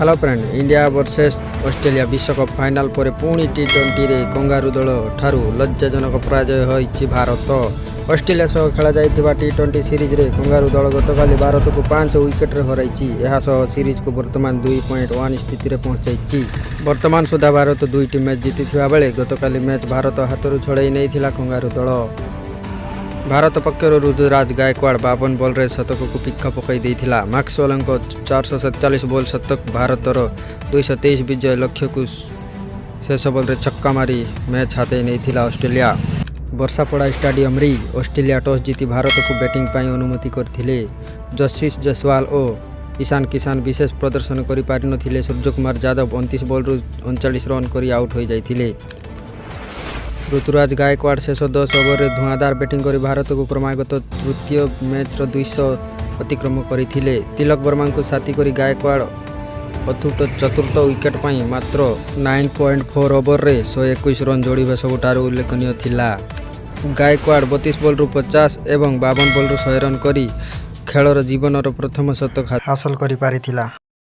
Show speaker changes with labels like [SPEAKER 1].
[SPEAKER 1] Hello friend, India versus Australia विश्वकप final पर पुणी टी20 रे कंगारू दल ठारू लज्जाजनक पराजय होइछि भारत। ऑस्ट्रेलिया सह खेला जाइथिबा टी20 सीरीज रे कंगारू दल गतकाली भारत को 5 विकेट रे हराइछि। एहा सह सीरीज को वर्तमान 2.1 स्थिति रे पहुंचाइछि। वर्तमान सुधा भारत 2टी मैच जीतिथिबा बेले गतकाली मैच भारत हाथरू छड़ाई नैथिला कंगारू दल। भारत पक्षर ऋतुराज गायकवाड़ 52 बॉल रे शतक को पिक्का पकई देइथिला। मैक्सवेल को 447 बॉल शतक भारतर 223 विजय लक्ष्य को शेष बॉल रे छक्का मारी मैच हाते नैथिला ऑस्ट्रेलिया। वर्षापड़ा स्टेडियम रे ऑस्ट्रेलिया टॉस जीति भारत को बैटिंग पाई अनुमति करथिले। जस्टिस जसवाल और ईशान किसान विशेष प्रदर्शन करि पारि नथिले। सूर्यकुमार यादव 29 बॉल रु 39 रन करी आउट हो जाइथिले। ऋतुराज गायकवाड़ शेष 10 ओवर रे धुआंधार बैटिंग करी भारत को क्रमागत तृतीय मैच 200 अतिक्रम करथिले। तिलक वर्मा को साथी करी गायकवाड़ अथुट चतुर्थ विकेट पाई मात्र 9.4 ओवर रे 121 रन जोड़िबा सबुठारु उल्लेखनीय थिला। गायकवाड़ 32 बॉल रु 50 एवं 52 बॉल रु 100 रन करी खेलर जीवनर प्रथम शतक हासिल करि पारिथिला।